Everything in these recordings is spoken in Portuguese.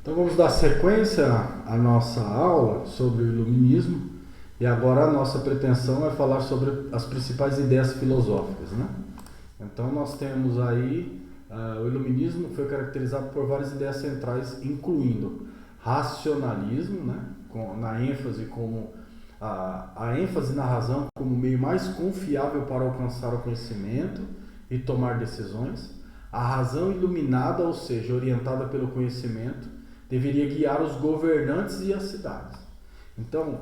Então vamos dar sequência à nossa aula sobre o iluminismo e agora a nossa pretensão é falar sobre as principais ideias filosóficas, né? Então nós temos aí o iluminismo foi caracterizado por várias ideias centrais, incluindo racionalismo, né? Na ênfase como a ênfase na razão como meio mais confiável para alcançar o conhecimento e tomar decisões. A razão iluminada, ou seja, orientada pelo conhecimento, deveria guiar os governantes e as cidades. Então,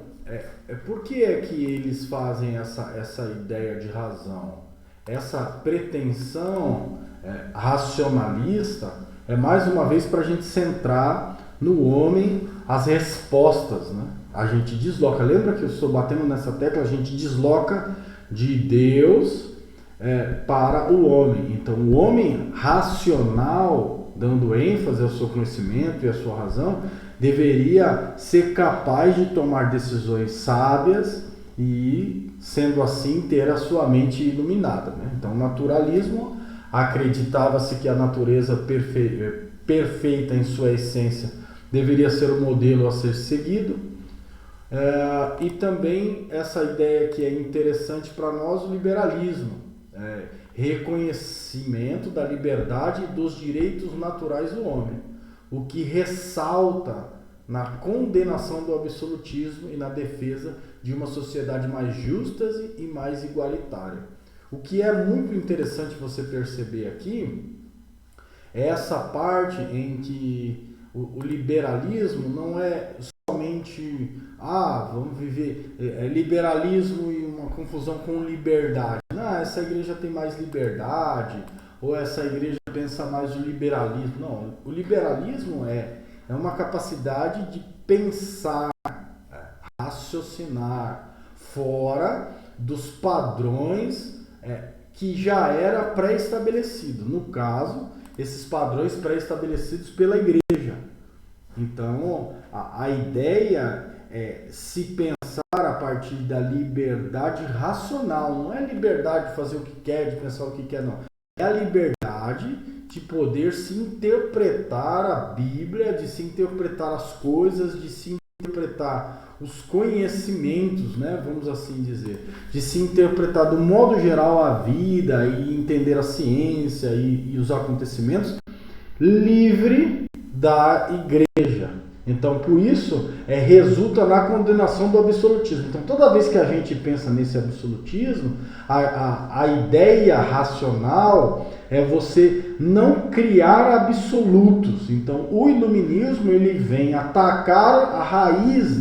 por que é que eles fazem essa ideia de razão? Essa pretensão racionalista é mais uma vez para a gente centrar no homem as respostas, né? A gente desloca, lembra que eu estou batendo nessa tecla, a gente desloca de Deus para o homem. Então, o homem racional, dando ênfase ao seu conhecimento e à sua razão, deveria ser capaz de tomar decisões sábias e, sendo assim, ter a sua mente iluminada, né? Então, o naturalismo acreditava-se que a natureza perfeita em sua essência deveria ser o modelo a ser seguido. E também essa ideia que é interessante para nós, o liberalismo, reconhecimento da liberdade e dos direitos naturais do homem, o que ressalta na condenação do absolutismo e na defesa de uma sociedade mais justa e mais igualitária. O que é muito interessante você perceber aqui é essa parte em que o liberalismo não é somente vamos viver liberalismo e uma confusão com liberdade. Essa igreja tem mais liberdade, ou essa igreja pensa mais no liberalismo. Não, o liberalismo é uma capacidade de pensar, raciocinar fora dos padrões que já era pré-estabelecido. No caso, esses padrões pré-estabelecidos pela igreja. Então, a ideia é se pensar a partir da liberdade racional. Não é liberdade de fazer o que quer, de pensar o que quer, não. É a liberdade de poder se interpretar a Bíblia, de se interpretar as coisas, de se interpretar os conhecimentos, né, vamos assim dizer, de se interpretar do modo geral a vida e entender a ciência e os acontecimentos, livre da igreja. Então, por isso, resulta na condenação do absolutismo. Então, toda vez que a gente pensa nesse absolutismo, a ideia racional é você não criar absolutos. Então, o iluminismo ele vem atacar a raiz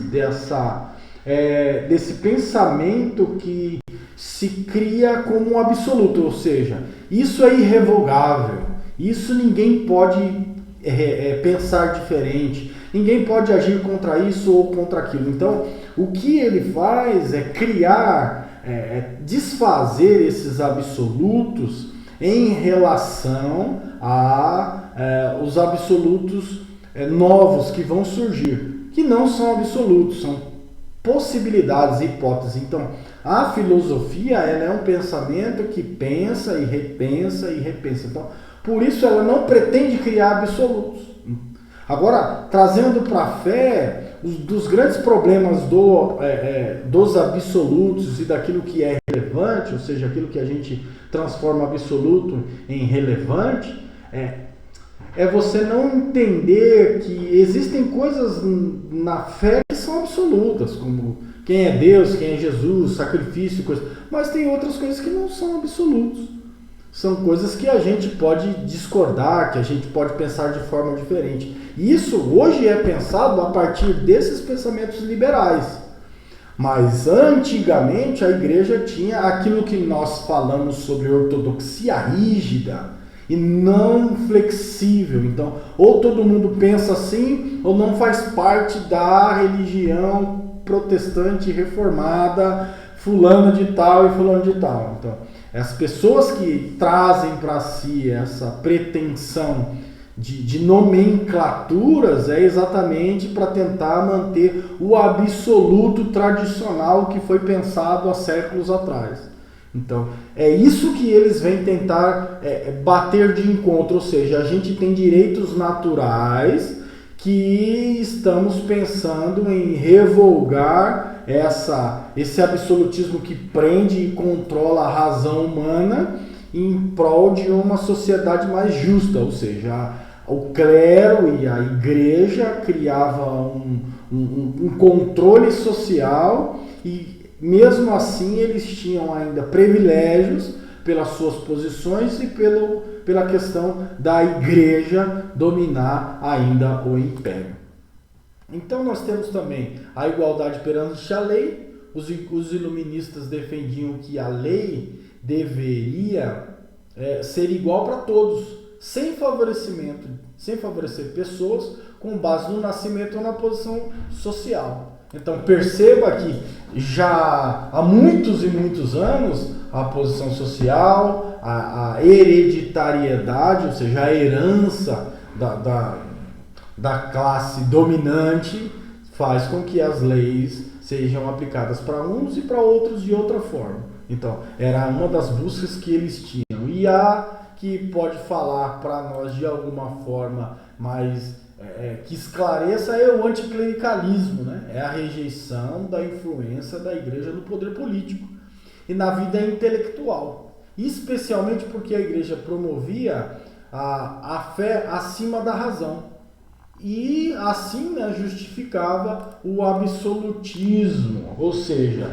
desse pensamento que se cria como um absoluto, ou seja, isso é irrevogável, isso ninguém pode pensar diferente, ninguém pode agir contra isso ou contra aquilo. Então, o que ele faz é criar, desfazer esses absolutos em relação os absolutos novos que vão surgir, que não são absolutos, são possibilidades, hipóteses. Então, a filosofia ela é um pensamento que pensa e repensa e repensa. Então, por isso ela não pretende criar absolutos. Agora, trazendo para a fé, dos grandes problemas dos absolutos e daquilo que é relevante, ou seja, aquilo que a gente transforma absoluto em relevante, é você não entender que existem coisas na fé que são absolutas, como quem é Deus, quem é Jesus, sacrifício, coisas. Mas tem outras coisas que não são absolutos. São coisas que a gente pode discordar, que a gente pode pensar de forma diferente. Isso hoje é pensado a partir desses pensamentos liberais. Mas antigamente a igreja tinha aquilo que nós falamos sobre ortodoxia rígida e não flexível. Então, ou todo mundo pensa assim, ou não faz parte da religião protestante reformada, fulano de tal e fulano de tal. Então, as pessoas que trazem para si essa pretensão de nomenclaturas é exatamente para tentar manter o absoluto tradicional que foi pensado há séculos atrás. Então, é isso que eles vêm tentar bater de encontro, ou seja, a gente tem direitos naturais que estamos pensando em revogar esse absolutismo que prende e controla a razão humana em prol de uma sociedade mais justa, ou seja, o clero e a igreja criavam um controle social e mesmo assim eles tinham ainda privilégios pelas suas posições e pela questão da igreja dominar ainda o império. Então nós temos também a igualdade perante a lei. Os iluministas defendiam que a lei deveria ser igual para todos, sem favorecimento, sem favorecer pessoas com base no nascimento ou na posição social. Então perceba que já há muitos e muitos anos a posição social, a hereditariedade, ou seja, a herança da classe dominante faz com que as leis sejam aplicadas para uns e para outros de outra forma. Então, era uma das buscas que eles tinham. E a que pode falar para nós de alguma forma mais que esclareça é o anticlericalismo, né? É a rejeição da influência da igreja no poder político e na vida intelectual, especialmente porque a igreja promovia a fé acima da razão e assim, né, justificava o absolutismo, ou seja,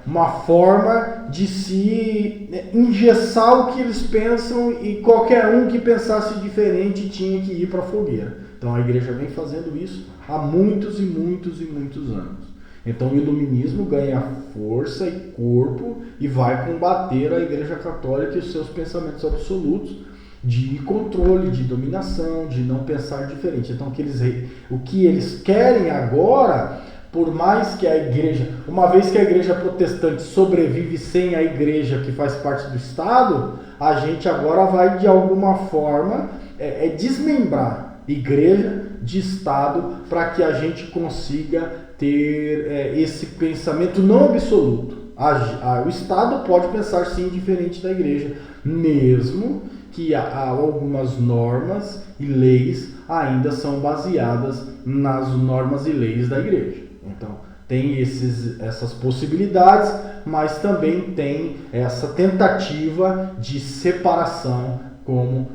uma forma de se engessar o que eles pensam e qualquer um que pensasse diferente tinha que ir para a fogueira. Então a igreja vem fazendo isso há muitos e muitos e muitos anos. Então o iluminismo ganha força e corpo e vai combater a Igreja Católica e os seus pensamentos absolutos de controle, de dominação, de não pensar diferente. Então o que eles querem agora, por mais que a igreja, uma vez que a igreja protestante sobrevive sem a igreja que faz parte do Estado, a gente agora vai de alguma forma desmembrar igreja de Estado para que a gente consiga ter esse pensamento não absoluto. O Estado pode pensar sim diferente da igreja, mesmo que algumas normas e leis ainda são baseadas nas normas e leis da igreja. Então, tem essas possibilidades, mas também tem essa tentativa de separação, como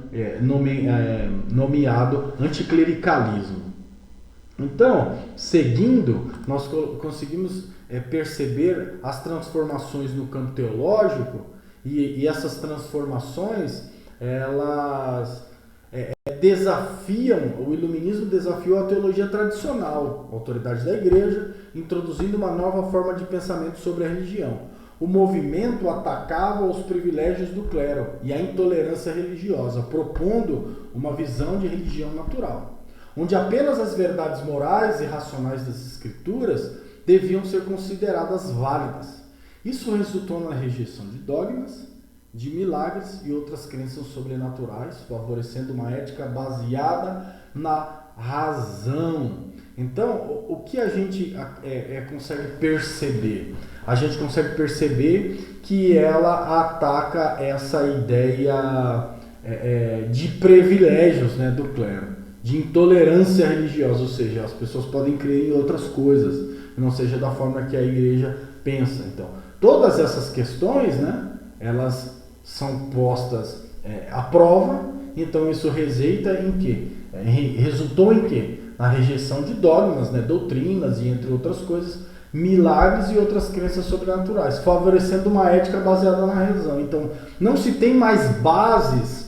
nomeado anticlericalismo. Então, seguindo, nós conseguimos perceber as transformações no campo teológico e essas transformações, elas desafiam, o iluminismo desafiou a teologia tradicional, a autoridade da igreja, introduzindo uma nova forma de pensamento sobre a religião. O movimento atacava os privilégios do clero e a intolerância religiosa, propondo uma visão de religião natural, onde apenas as verdades morais e racionais das escrituras deviam ser consideradas válidas. Isso resultou na rejeição de dogmas, de milagres e outras crenças sobrenaturais, favorecendo uma ética baseada na razão. Então, o que a gente consegue perceber? A gente consegue perceber que ela ataca essa ideia de privilégios, né, do clero, de intolerância religiosa, ou seja, as pessoas podem crer em outras coisas, não seja da forma que a igreja pensa. Então, todas essas questões, né, elas são postas à prova. Então isso resultou em quê? Na rejeição de dogmas, né, doutrinas e entre outras coisas, milagres e outras crenças sobrenaturais, favorecendo uma ética baseada na razão. Então não se tem mais bases,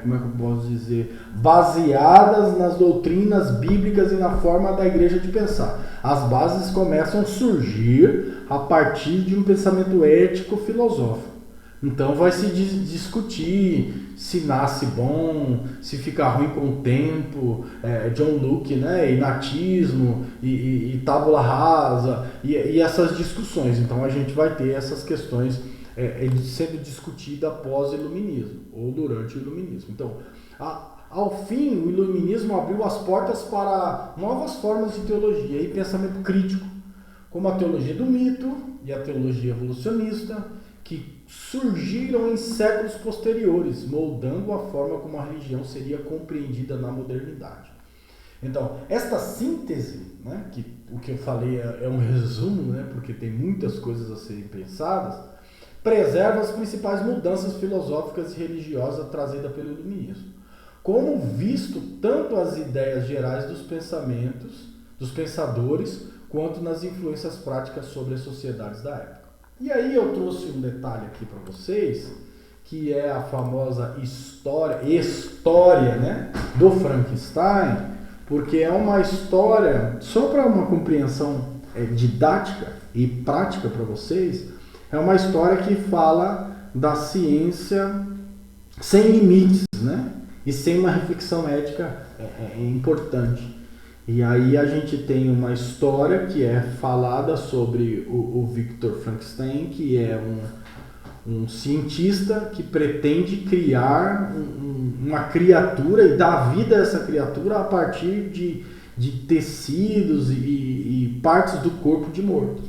como é que eu posso dizer, baseadas nas doutrinas bíblicas e na forma da igreja de pensar. As bases começam a surgir a partir de um pensamento ético-filosófico. Então vai se discutir se nasce bom, se fica ruim com o tempo, John Locke, né, inatismo e tábula rasa, e essas discussões. Então a gente vai ter essas questões sendo discutidas após o iluminismo, ou durante o iluminismo. Então, ao fim, o iluminismo abriu as portas para novas formas de teologia e pensamento crítico, como a teologia do mito e a teologia evolucionista, que surgiram em séculos posteriores, moldando a forma como a religião seria compreendida na modernidade. Então, esta síntese, né, que o que eu falei é um resumo, né, porque tem muitas coisas a serem pensadas, preserva as principais mudanças filosóficas e religiosas trazidas pelo iluminismo, como visto tanto as ideias gerais dos pensamentos, dos pensadores, quanto nas influências práticas sobre as sociedades da época. E aí eu trouxe um detalhe aqui para vocês, que é a famosa história, né, do Frankenstein, porque é uma história, só para uma compreensão didática e prática para vocês, é uma história que fala da ciência sem limites, né, e sem uma reflexão ética importante. E aí a gente tem uma história que é falada sobre o Victor Frankenstein, que é um cientista que pretende criar uma criatura e dar vida a essa criatura a partir de tecidos e partes do corpo de morto.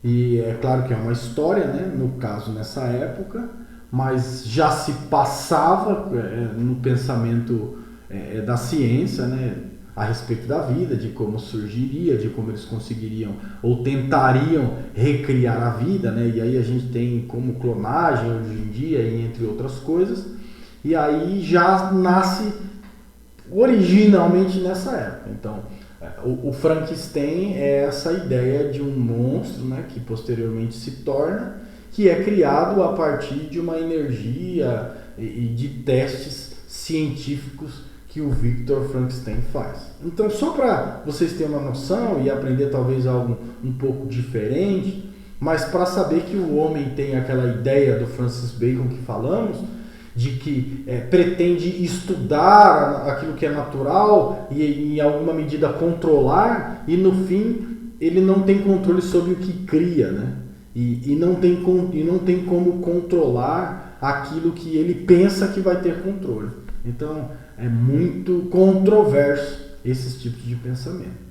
E é claro que é uma história, né, no caso nessa época, mas já se passava no pensamento da ciência, né, a respeito da vida, de como surgiria, de como eles conseguiriam ou tentariam recriar a vida, né? E aí a gente tem como clonagem hoje em dia, entre outras coisas, e aí já nasce originalmente nessa época. Então, o Frankenstein é essa ideia de um monstro, né, que posteriormente se torna, que é criado a partir de uma energia e de testes científicos que o Victor Frankenstein faz. Então, só para vocês terem uma noção e aprender talvez algo um pouco diferente, mas para saber que o homem tem aquela ideia do Francis Bacon que falamos, de que pretende estudar aquilo que é natural e em alguma medida controlar, e no fim ele não tem controle sobre o que cria, né? E não tem como controlar aquilo que ele pensa que vai ter controle. Então, é muito controverso esses tipos de pensamento.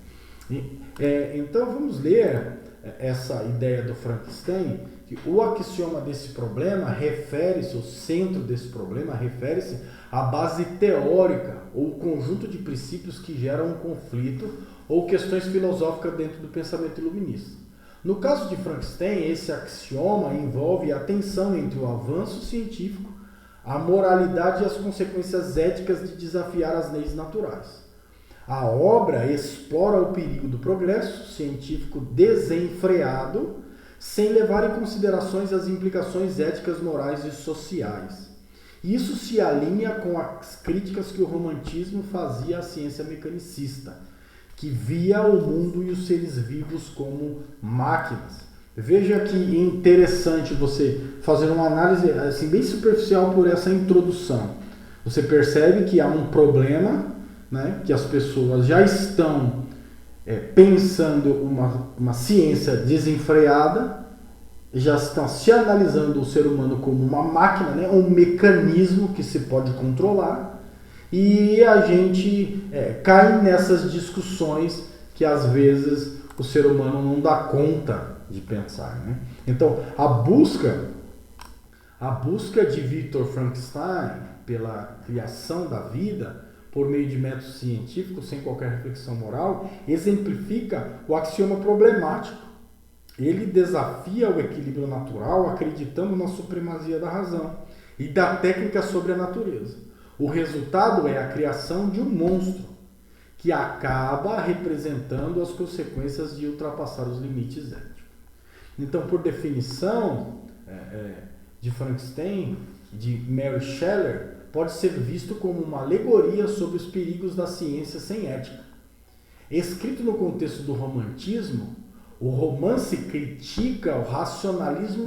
Então vamos ler essa ideia do Frankenstein, que o axioma desse problema refere-se, o centro desse problema refere-se à base teórica ou conjunto de princípios que geram um conflito ou questões filosóficas dentro do pensamento iluminista. No caso de Frankenstein, esse axioma envolve a tensão entre o avanço científico, a moralidade e as consequências éticas de desafiar as leis naturais. A obra explora o perigo do progresso científico desenfreado, sem levar em considerações as implicações éticas, morais e sociais. Isso se alinha com as críticas que o romantismo fazia à ciência mecanicista, que via o mundo e os seres vivos como máquinas. Veja que interessante você fazer uma análise assim, bem superficial por essa introdução. Você percebe que há um problema, né, que as pessoas já estão pensando uma ciência desenfreada, já estão se analisando o ser humano como uma máquina, né, um mecanismo que se pode controlar, e a gente cai nessas discussões que às vezes o ser humano não dá conta de pensar, né? Então, a busca de Victor Frankenstein pela criação da vida por meio de métodos científicos sem qualquer reflexão moral exemplifica o axioma problemático. Ele desafia o equilíbrio natural acreditando na supremacia da razão e da técnica sobre a natureza. O resultado é a criação de um monstro que acaba representando as consequências de ultrapassar os limites éticos. Então, por definição de Frankenstein, de Mary Shelley, pode ser visto como uma alegoria sobre os perigos da ciência sem ética. Escrito no contexto do romantismo, o romance critica o racionalismo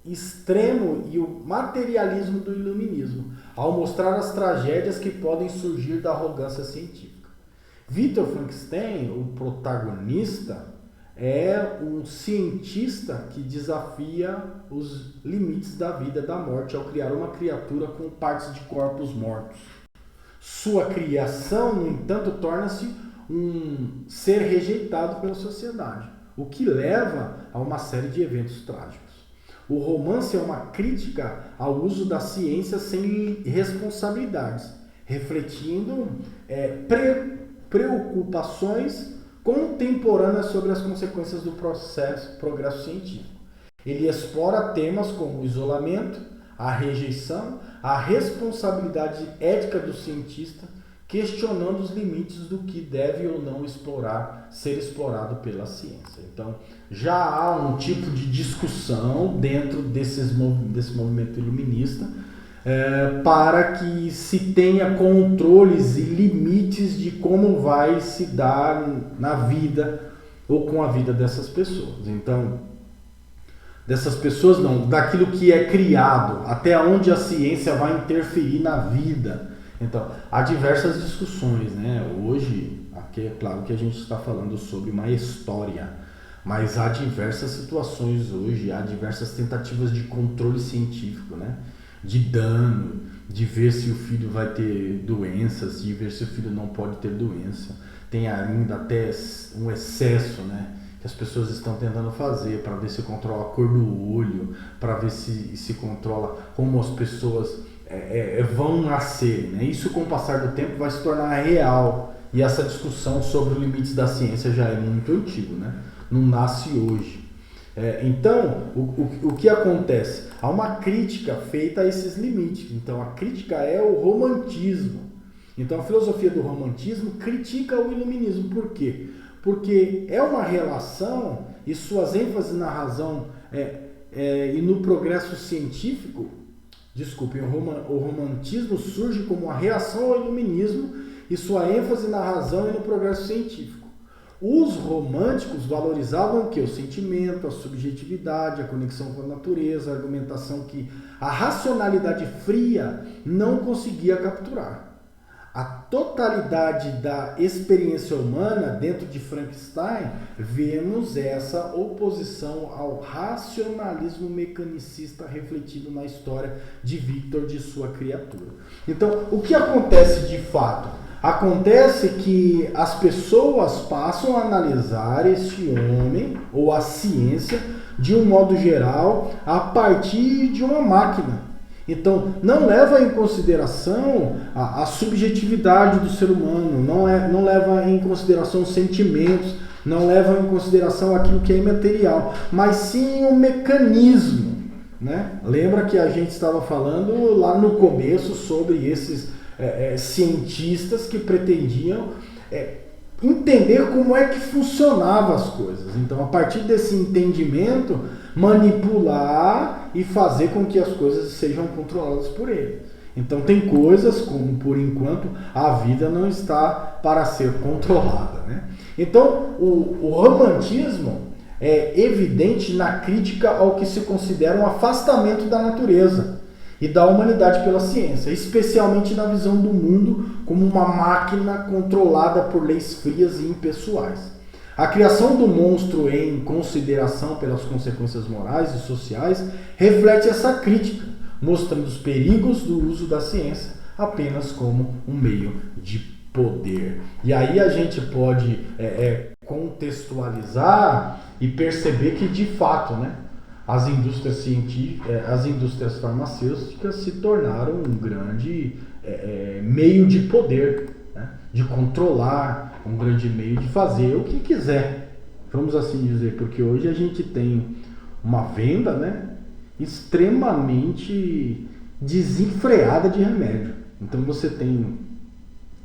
extremo e o materialismo do iluminismo, ao mostrar as tragédias que podem surgir da arrogância científica. Victor Frankenstein, o protagonista, é um cientista que desafia os limites da vida e da morte ao criar uma criatura com partes de corpos mortos. Sua criação, no entanto, torna-se um ser rejeitado pela sociedade, o que leva a uma série de eventos trágicos. O romance é uma crítica ao uso da ciência sem responsabilidades, refletindo preocupações contemporâneas sobre as consequências do progresso científico. Ele explora temas como o isolamento, a rejeição, a responsabilidade ética do cientista, questionando os limites do que deve ou não ser explorado pela ciência. Então, já há um tipo de discussão dentro desse movimento iluminista para que se tenha controles e limites de como vai se dar na vida ou com a vida dessas pessoas. Então, dessas pessoas não, daquilo que é criado, até onde a ciência vai interferir na vida. Então, há diversas discussões, né? Hoje, aqui é claro que a gente está falando sobre uma história, mas há diversas situações hoje, há diversas tentativas de controle científico, né? De dano, de ver se o filho vai ter doenças, de ver se o filho não pode ter doença. Tem ainda até um excesso, né? Que as pessoas estão tentando fazer para ver se controla a cor do olho, para ver se controla como as pessoas vão nascer, né? Isso, com o passar do tempo, vai se tornar real, e essa discussão sobre os limites da ciência já é muito antigo, né? Não nasce hoje. Então, o que acontece? Há uma crítica feita a esses limites. Então, a crítica é o romantismo. Então, a filosofia do romantismo critica o iluminismo. Por quê? Porque é uma relação, e suas ênfases na razão e no progresso científico. Desculpem, o romantismo surge como uma reação ao iluminismo e sua ênfase na razão e no progresso científico. Os românticos valorizavam o quê? O sentimento, a subjetividade, a conexão com a natureza, a argumentação que a racionalidade fria não conseguia capturar. A totalidade da experiência humana dentro de Frankenstein, vemos essa oposição ao racionalismo mecanicista refletido na história de Victor, de sua criatura. Então, o que acontece de fato? Acontece que as pessoas passam a analisar este homem, ou a ciência, de um modo geral, a partir de uma máquina. Então, não leva em consideração a subjetividade do ser humano, não leva em consideração os sentimentos, não leva em consideração aquilo que é imaterial, mas sim o mecanismo, né? Lembra que a gente estava falando lá no começo sobre esses cientistas que pretendiam entender como é que funcionavam as coisas. Então, a partir desse entendimento, manipular e fazer com que as coisas sejam controladas por ele. Então, tem coisas como, por enquanto, a vida não está para ser controlada, né? Então, o romantismo é evidente na crítica ao que se considera um afastamento da natureza e da humanidade pela ciência, especialmente na visão do mundo como uma máquina controlada por leis frias e impessoais. A criação do monstro em consideração pelas consequências morais e sociais reflete essa crítica, mostrando os perigos do uso da ciência apenas como um meio de poder. E aí a gente pode contextualizar e perceber que, de fato, né, as indústrias científicas, as indústrias farmacêuticas se tornaram um grande meio de poder, né, de controlar, um grande meio de fazer o que quiser, vamos assim dizer, porque hoje a gente tem uma venda, né, extremamente desenfreada de remédio. Então você tem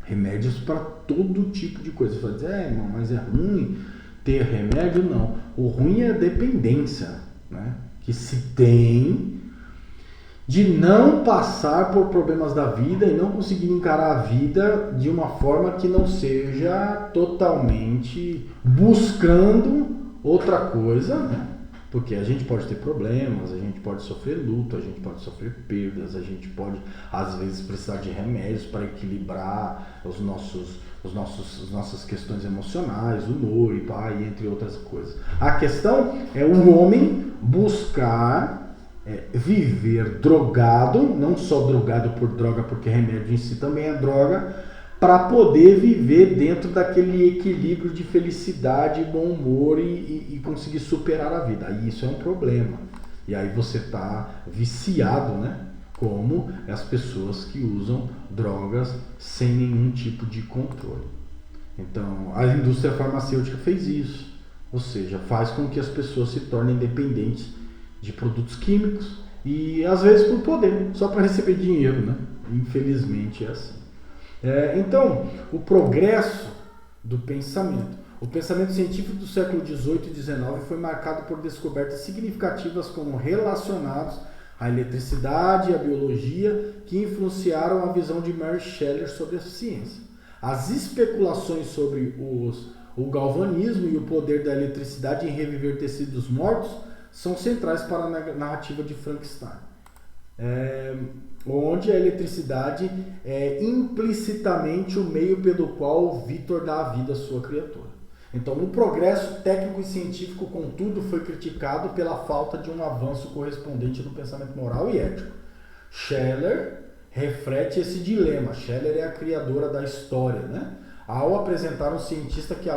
remédios para todo tipo de coisa. Você vai dizer, irmão, mas é ruim ter remédio? Não. O ruim é a dependência, né, que se tem de não passar por problemas da vida e não conseguir encarar a vida de uma forma que não seja totalmente buscando outra coisa, né? Porque a gente pode ter problemas, a gente pode sofrer luto, a gente pode sofrer perdas, a gente pode, às vezes, precisar de remédios para equilibrar as nossas questões emocionais, humor e entre outras coisas. A questão é o homem buscar viver drogado, não só drogado por droga, porque remédio em si também é droga, para poder viver dentro daquele equilíbrio de felicidade, bom humor e conseguir superar a vida. Aí isso é um problema. E aí você está viciado, né? como as pessoas que usam drogas sem nenhum tipo de controle. Então, a indústria farmacêutica fez isso, ou seja, faz com que as pessoas se tornem dependentes de produtos químicos e às vezes por poder, só para receber dinheiro, né? Infelizmente é assim. Então, o progresso do pensamento. O pensamento científico do século XVIII e XIX foi marcado por descobertas significativas como relacionados à eletricidade e à biologia, que influenciaram a visão de Mary Shelley sobre a ciência. As especulações sobre o galvanismo e o poder da eletricidade em reviver tecidos mortos são centrais para a narrativa de Frankenstein, onde a eletricidade é implicitamente o meio pelo qual Victor dá a vida à sua criatura. Então, o progresso técnico e científico, contudo, foi criticado pela falta de um avanço correspondente no pensamento moral e ético. Shelley reflete esse dilema. Shelley é a criadora da história, né? Ao apresentar um cientista que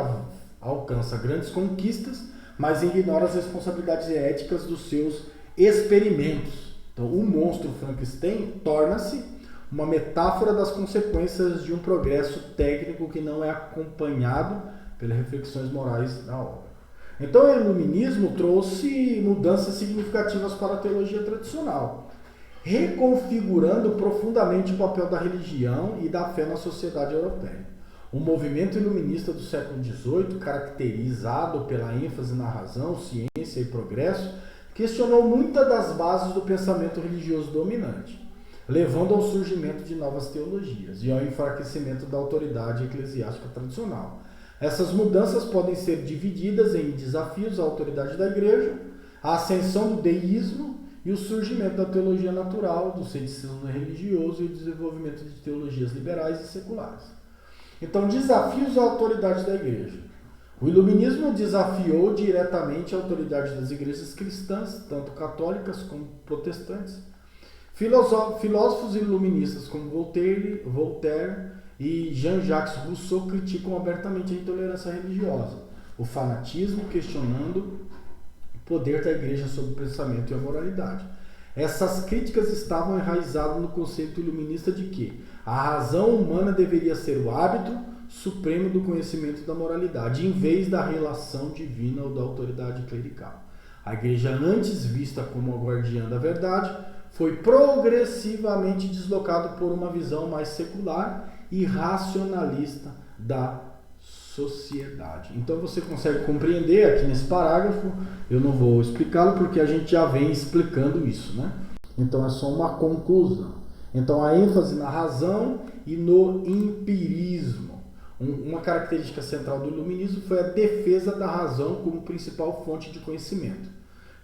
alcança grandes conquistas, mas ignora as responsabilidades éticas dos seus experimentos. Então, o monstro Frankenstein torna-se uma metáfora das consequências de um progresso técnico que não é acompanhado pelas reflexões morais da obra. Então, o iluminismo trouxe mudanças significativas para a teologia tradicional, reconfigurando profundamente o papel da religião e da fé na sociedade europeia. O movimento iluminista do século XVIII, caracterizado pela ênfase na razão, ciência e progresso, questionou muitas das bases do pensamento religioso dominante, levando ao surgimento de novas teologias e ao enfraquecimento da autoridade eclesiástica tradicional. Essas mudanças podem ser divididas em desafios à autoridade da Igreja, a ascensão do deísmo e o surgimento da teologia natural, do ceticismo religioso e o desenvolvimento de teologias liberais e seculares. Então, desafios à autoridade da Igreja. O iluminismo desafiou diretamente a autoridade das igrejas cristãs, tanto católicas como protestantes. Filósofos iluministas como Voltaire e Jean-Jacques Rousseau criticam abertamente a intolerância religiosa, o fanatismo, questionando o poder da igreja sobre o pensamento e a moralidade. Essas críticas estavam enraizadas no conceito iluminista de que a razão humana deveria ser o hábito supremo do conhecimento da moralidade, em vez da relação divina ou da autoridade clerical. A igreja, antes vista como a guardiã da verdade, foi progressivamente deslocada por uma visão mais secular e racionalista da sociedade. Então você consegue compreender aqui nesse parágrafo, eu não vou explicá-lo porque a gente já vem explicando isso, né? Então é só uma conclusão. Então a ênfase na razão e no empirismo. Uma característica central do iluminismo foi a defesa da razão como principal fonte de conhecimento.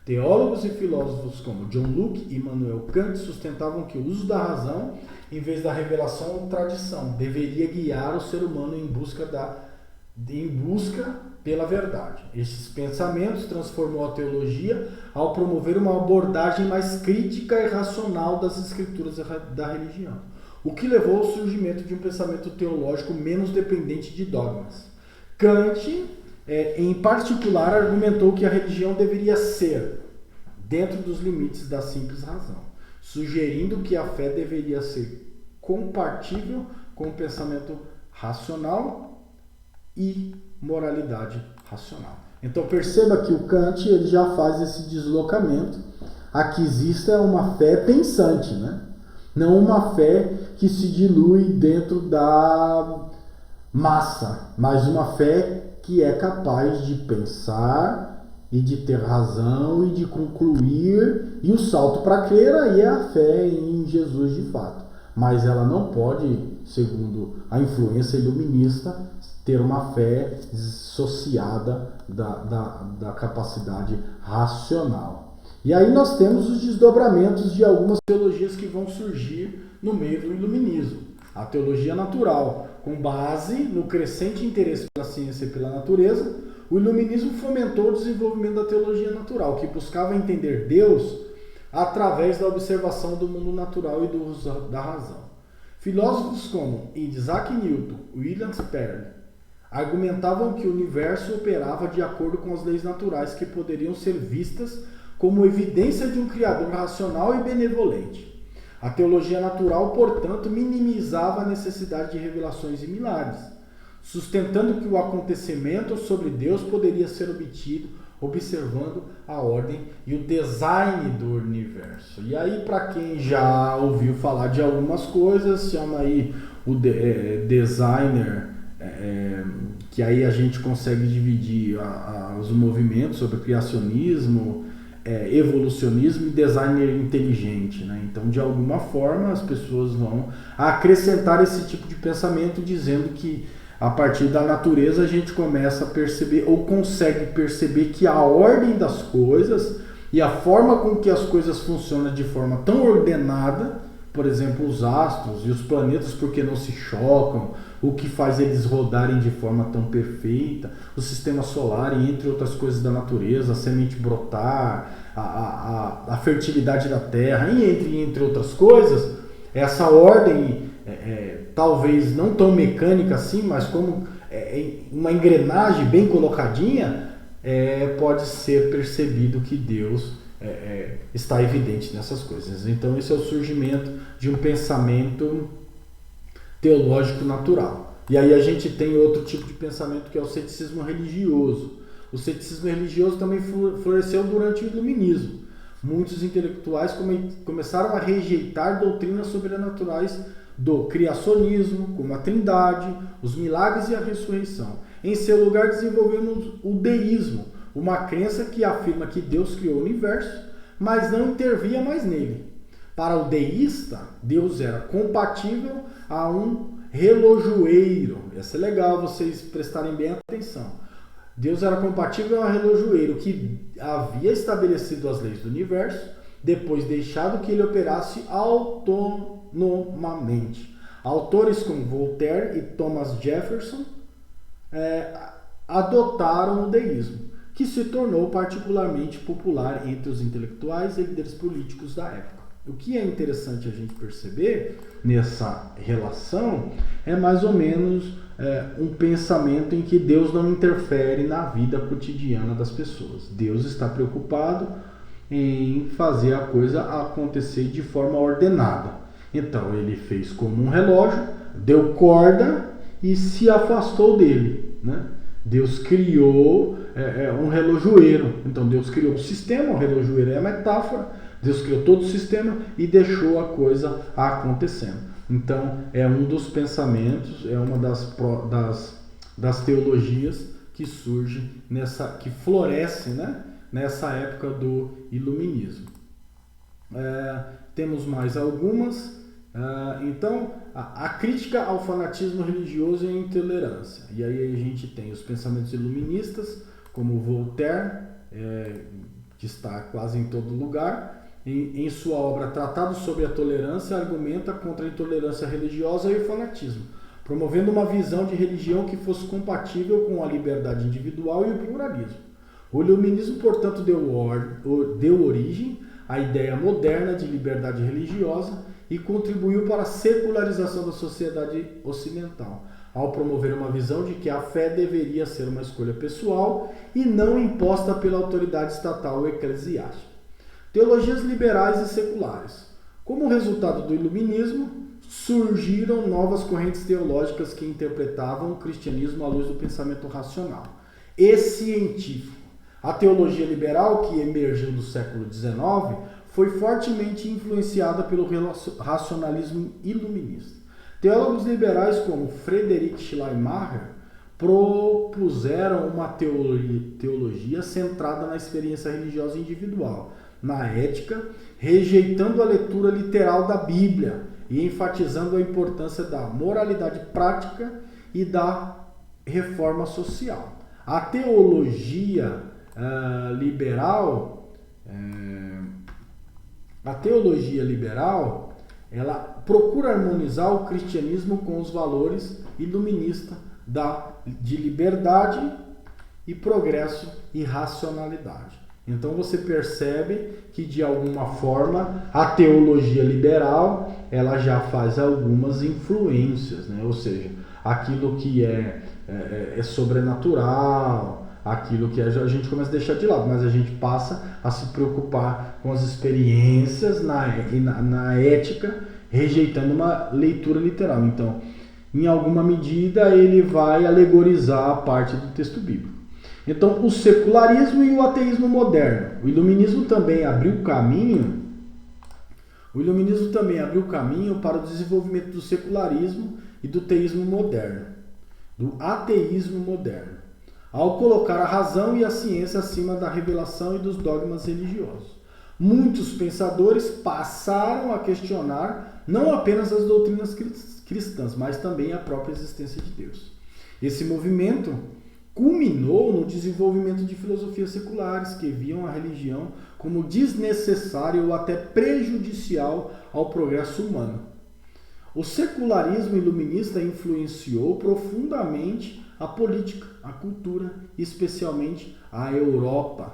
Teólogos e filósofos como John Locke e Immanuel Kant sustentavam que o uso da razão, em vez da revelação ou tradição, deveria guiar o ser humano em busca pela verdade. Esses pensamentos transformou a teologia ao promover uma abordagem mais crítica e racional das escrituras da religião, o que levou ao surgimento de um pensamento teológico menos dependente de dogmas. Kant, em particular, argumentou que a religião deveria ser dentro dos limites da simples razão, sugerindo que a fé deveria ser compatível com o pensamento racional e moralidade racional. Então perceba que o Kant ele já faz esse deslocamento. Aqui existe uma fé pensante, né? Não uma fé que se dilui dentro da massa, mas uma fé que é capaz de pensar e de ter razão e de concluir, e o salto para crer aí é a fé em Jesus de fato. Mas ela não pode, segundo a influência iluminista, ter uma fé dissociada da capacidade racional. E aí nós temos os desdobramentos de algumas teologias que vão surgir no meio do iluminismo. A teologia natural, com base no crescente interesse pela ciência e pela natureza, o iluminismo fomentou o desenvolvimento da teologia natural, que buscava entender Deus através da observação do mundo natural e do uso da razão. Filósofos como Isaac Newton, William Sperry, argumentavam que o universo operava de acordo com as leis naturais que poderiam ser vistas como evidência de um Criador racional e benevolente. A teologia natural, portanto, minimizava a necessidade de revelações e milagres, sustentando que o acontecimento sobre Deus poderia ser obtido observando a ordem e o design do universo. E aí, para quem já ouviu falar de algumas coisas, chama aí o designer, que aí a gente consegue dividir os movimentos sobre criacionismo, evolucionismo e designer inteligente, né? Então, de alguma forma, as pessoas vão acrescentar esse tipo de pensamento, dizendo que a partir da natureza a gente começa a perceber ou consegue perceber que a ordem das coisas e a forma com que as coisas funcionam de forma tão ordenada, por exemplo, os astros e os planetas, porque não se chocam, o que faz eles rodarem de forma tão perfeita, o sistema solar e entre outras coisas da natureza, a semente brotar, a fertilidade da terra e entre outras coisas, essa ordem talvez não tão mecânica assim, mas como uma engrenagem bem colocadinha, pode ser percebido que Deus está evidente nessas coisas. Então esse é o surgimento de um pensamento teológico natural. E aí a gente tem outro tipo de pensamento, que é o ceticismo religioso. O ceticismo religioso também floresceu durante o iluminismo. Muitos intelectuais começaram a rejeitar doutrinas sobrenaturais do criacionismo, como a trindade, os milagres e a ressurreição. Em seu lugar, desenvolvemos o deísmo, uma crença que afirma que Deus criou o universo, mas não intervia mais nele. Para o deísta, Deus era compatível a um relojoeiro. Isso é legal vocês prestarem bem atenção. Deus era compatível a um relojoeiro que havia estabelecido as leis do universo, depois deixado que ele operasse autonomamente. Autores como Voltaire e Thomas Jefferson adotaram o deísmo, que se tornou particularmente popular entre os intelectuais e líderes políticos da época. O que é interessante a gente perceber nessa relação é mais ou menos um pensamento em que Deus não interfere na vida cotidiana das pessoas. Deus está preocupado em fazer a coisa acontecer de forma ordenada. Então ele fez como um relógio, deu corda e se afastou dele, né? Deus criou um relojoeiro. Então Deus criou um sistema, o relojoeiro é a metáfora. Deus criou todo o sistema e deixou a coisa acontecendo. Então é um dos pensamentos, é uma das teologias que surge que floresce, né, nessa época do iluminismo. Temos mais algumas. Então, a crítica ao fanatismo religioso e à intolerância. E aí a gente tem os pensamentos iluministas, como Voltaire, que está quase em todo lugar. Em sua obra Tratado sobre a Tolerância, argumenta contra a intolerância religiosa e o fanatismo, promovendo uma visão de religião que fosse compatível com a liberdade individual e o pluralismo. O iluminismo, portanto, deu origem à ideia moderna de liberdade religiosa e contribuiu para a secularização da sociedade ocidental, ao promover uma visão de que a fé deveria ser uma escolha pessoal e não imposta pela autoridade estatal ou eclesiástica. Teologias liberais e seculares. Como resultado do iluminismo, surgiram novas correntes teológicas que interpretavam o cristianismo à luz do pensamento racional e científico. A teologia liberal, que emergiu no século XIX, foi fortemente influenciada pelo racionalismo iluminista. Teólogos liberais como Friedrich Schleiermacher propuseram uma teologia centrada na experiência religiosa individual, na ética, rejeitando a leitura literal da Bíblia e enfatizando a importância da moralidade prática e da reforma social. A teologia liberal, ela procura harmonizar o cristianismo com os valores iluministas de liberdade e progresso e racionalidade. Então você percebe que de alguma forma a teologia liberal ela já faz algumas influências, né? Ou seja, aquilo que é sobrenatural, aquilo que a gente começa a deixar de lado, mas a gente passa a se preocupar com as experiências na ética, rejeitando uma leitura literal. Então, em alguma medida, ele vai alegorizar a parte do texto bíblico. Então, o secularismo e o ateísmo moderno. O iluminismo também abriu caminho para o desenvolvimento do secularismo e do teísmo moderno, do ateísmo moderno, ao colocar a razão e a ciência acima da revelação e dos dogmas religiosos. Muitos pensadores passaram a questionar não apenas as doutrinas cristãs, mas também a própria existência de Deus. Esse movimento culminou no desenvolvimento de filosofias seculares que viam a religião como desnecessária ou até prejudicial ao progresso humano. O secularismo iluminista influenciou profundamente a política, a cultura e especialmente a Europa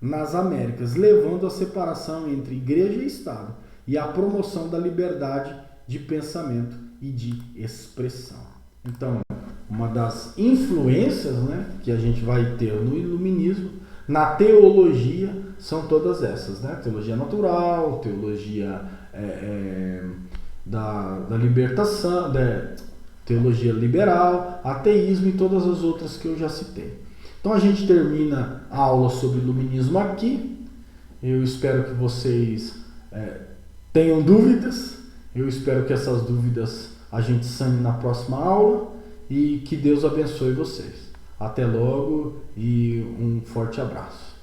nas Américas, levando à separação entre igreja e Estado e à promoção da liberdade de pensamento e de expressão. Então, uma das influências, né, que a gente vai ter no iluminismo, na teologia, são todas essas, né? Teologia natural, teologia da libertação, teologia liberal, ateísmo e todas as outras que eu já citei. Então a gente termina a aula sobre iluminismo aqui. Eu espero que vocês tenham dúvidas. Eu espero que essas dúvidas a gente sane na próxima aula e que Deus abençoe vocês. Até logo e um forte abraço.